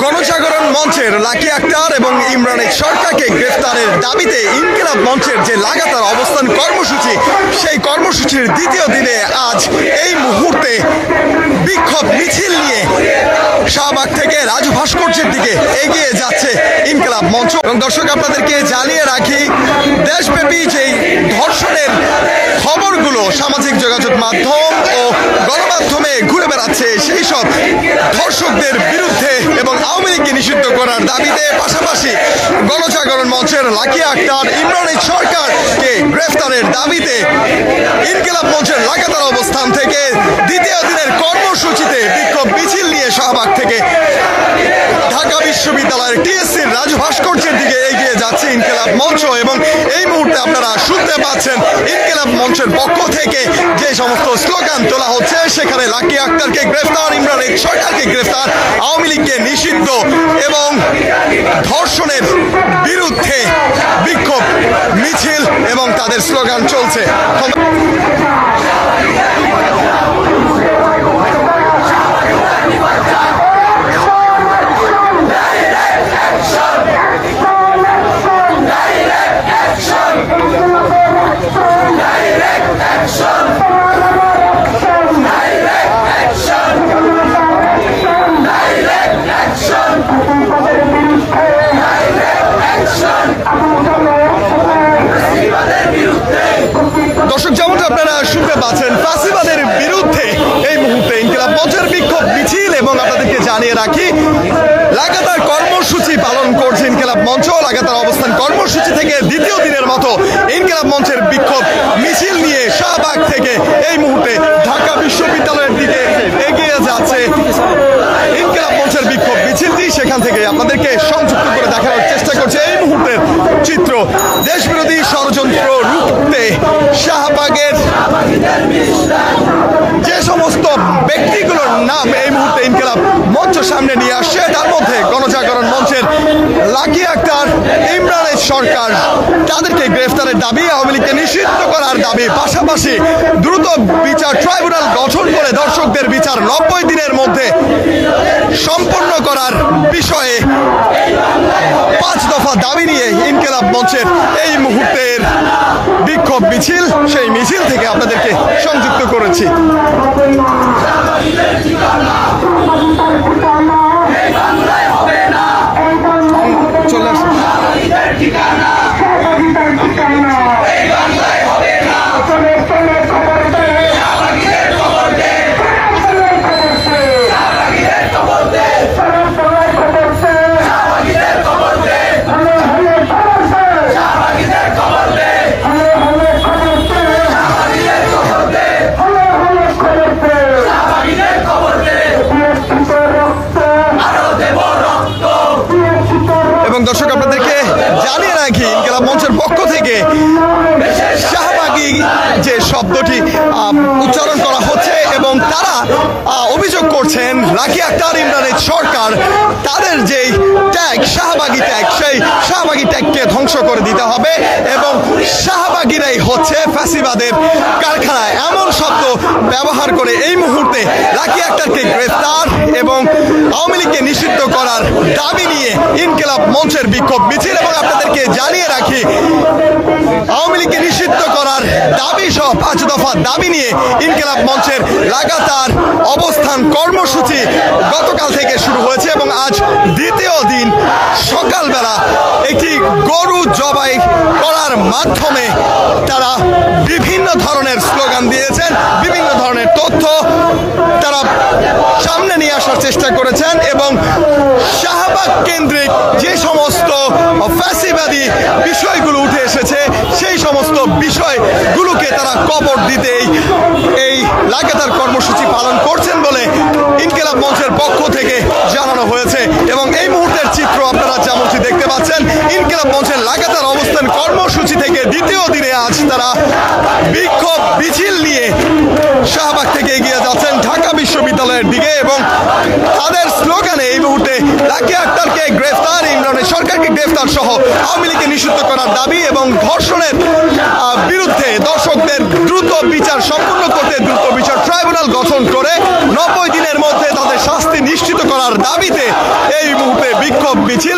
গণজাগরণ মঞ্চের লাকি আক্তার এবং ইমরান সরকারকে গ্রেফতারের দাবিতে ইনকিলাব মঞ্চের যে লাগাতার অবস্থান কর্মসূচি, সেই কর্মসূচির দ্বিতীয় দিনে আজ এই মুহূর্তে বিক্ষোভ মিছিল নিয়ে শাহবাগ থেকে রাজু ভাস্কর্যের দিকে এগিয়ে যাচ্ছে ইনকিলাব মঞ্চ। এবং দর্শক, আপনাদেরকে জানিয়ে রাখি, দেশব্যাপী যেই ধর্ষণের খবরগুলো সামাজিক যোগাযোগ মাধ্যম ও গণমাধ্যমে ঘুরে বেড়াচ্ছে, সেই সব ধর্ষকদের বিরুদ্ধে এবং আওয়ামী লীগকে নিষিদ্ধ করার দাবিতে পাশাপাশি গণজাগরণ মঞ্চের লাকি আক্তার, ইমরান সরকারকে গ্রেফতারের দাবিতে ইনকিলাব মঞ্চের লাগাতার অবস্থান থেকে দ্বিতীয় দিনের কর্মসূচিতে বিক্ষোভ মিছিল নিয়ে শাহবাগ থেকে ঢাকা বিশ্ববিদ্যালয়ের টিএসসির রাজু ভাস্কর্যের দিকে এগিয়ে যাচ্ছে ইনকিলাব মঞ্চ। এবং এই মুহূর্তে আপনারা শুনতে পাচ্ছেন ইনকিলাব মঞ্চের পক্ষ থেকে যে সমস্ত স্লোগান তোলা হচ্ছে, সেখানে লাকি আক্তারকে গ্রেফতার, ইমরান সরকারকে গ্রেফতার, আওয়ামী লীগকে নিষিদ্ধ এবং ধর্ষণের বিরুদ্ধে বিক্ষোভ মিছিল এবং তাদের স্লোগান চলছে। দর্শক, যেমনটা আপনারা শুনতে পাচ্ছেন, ফাঁসিবাদের বিরুদ্ধে এই মুহূর্তে ইনকিলাব মঞ্চের বিক্ষোভ মিছিল। এবং আপনাদেরকে জানিয়ে রাখি, লাগাতার কর্মসূচি পালন করছে ইনকিলাব মঞ্চ। লাগাতার অবস্থান কর্মসূচি থেকে দ্বিতীয় দিনের মতো ইনকিলাব মঞ্চের বিক্ষোভ মিছিল নিয়ে শাহবাগ থেকে এই মুহূর্তে ঢাকা বিশ্ববিদ্যালয়ের দিকে এগিয়ে যাচ্ছে ইনকিলাব মঞ্চের বিক্ষোভ মিছিলটি। সেখান থেকে আপনাদেরকে সংযুক্ত করে দেখানোর চেষ্টা করছে এই মুহূর্তের চিত্র। দেশবিরোধী ষড়যন্ত্র রুখতে শাহবাগের যে সমস্ত ব্যক্তিগুলোর নাম এই মুহূর্তে ইনকিলাব মঞ্চ সামনে নিয়ে আসছে, তার মধ্যে গণজাগরণ মঞ্চের লাকি আক্তার, ইমরান সরকার, তাদেরকে গ্রেফতারের দাবি, আওয়ামী লীগকে নিষিদ্ধ করার দাবি, পাশাপাশি দ্রুত বিচার ট্রাইব্যুনাল গঠন করে দর্শকদের বিচার 90 দিনের মধ্যে সম্পন্ন করার বিষয়ে 5 দফা দাবি নিয়ে ইনকিলাব মঞ্চের এই মুহূর্তের বিক্ষোভ মিছিল, সেই মিছিল থেকে আপনাদেরকে সংযুক্ত করেছি। চলে আসুন। দর্শক, আপনাদেরকে জানিয়ে রাখি, ইনকিলাব মঞ্চের পক্ষ থেকে শাহবাগী যে শব্দটি উচ্চারণ করা হচ্ছে এবং তারা অভিযোগ করছেন লাকি আক্তার, ইমরান সরকার, তাদের যে ট্যাগ শাহবাগী ট্যাগ, সেই শাহবাগী ট্যাগকে ধ্বংস করে দিতে হবে এবং শাহবাগীরাই হচ্ছে ফ্যাসিবাদের কারখানা, এমন শব্দ ব্যবহার করে এই মুহূর্তে লাকি আক্তারকে গ্রেফতার এবং আওয়ামী লীগকে নিষিদ্ধ করার দাবি নিয়ে ইনকিলাব মঞ্চের বিক্ষোভ মিছিল। এবং আপনাদেরকে জানিয়ে রাখি, আওয়ামী লীগকে নিষিদ্ধ করার দাবি সহ 5 দফা দাবি নিয়ে ইনকিলাব মঞ্চের লাগাতার অবস্থান কর্মসূচি গতকাল থেকে শুরু হয়েছে এবং আজ দ্বিতীয় দিন সকালবেলা একটি গরু জবাই করার মাধ্যমে তারা বিভিন্ন ধরনের স্লোগান দিয়েছেন, বিভিন্ন ধরনের তথ্য তারা সামনে নিয়ে আসার চেষ্টা করেছেন এবং শাহবাগ কেন্দ্রিক যে সমস্ত ফ্যাসিবাদী বিষয়গুলো উঠে এসেছে, সেই সমস্ত বিষয়গুলোকে তারা কবর দিতেই এই লাগাতার কর্মসূচি পালন করছেন বলে ইনকিলাব মঞ্চের পক্ষ থেকে জানানো হয়েছে। এবং এই মুহূর্তের চিত্র আপনারা যেমনটি দেখতে পাচ্ছেন, ইনকিলাব মঞ্চের লাগাতার অবস্থান কর্মসূচি থেকে দ্বিতীয় দিনে আজ তারা বিক্ষোভ মিছিল নিয়ে শাহবাগ থেকে এগিয়ে যাচ্ছেন ঢাকা বিশ্ববিদ্যালয়ের দিকে এবং তাদের স্লোগানে এই মুহূর্তে লাকি আক্তারকে গ্রেফতার, ইমরান সরকারকে গ্রেফতার সহ আওয়ামী লীগকে নিষিদ্ধ করার দাবি এবং ধর্ষণের বিরুদ্ধে দর্শকদের দ্রুত বিচার সম্পন্ন করতে দ্রুত বিচার ট্রাইব্যুনাল গঠন করে 90 দিনের মধ্যে তাদের শাস্তি নিশ্চিত করা করার দাবিতে এই মুহূর্তে বিক্ষোভ মিছিল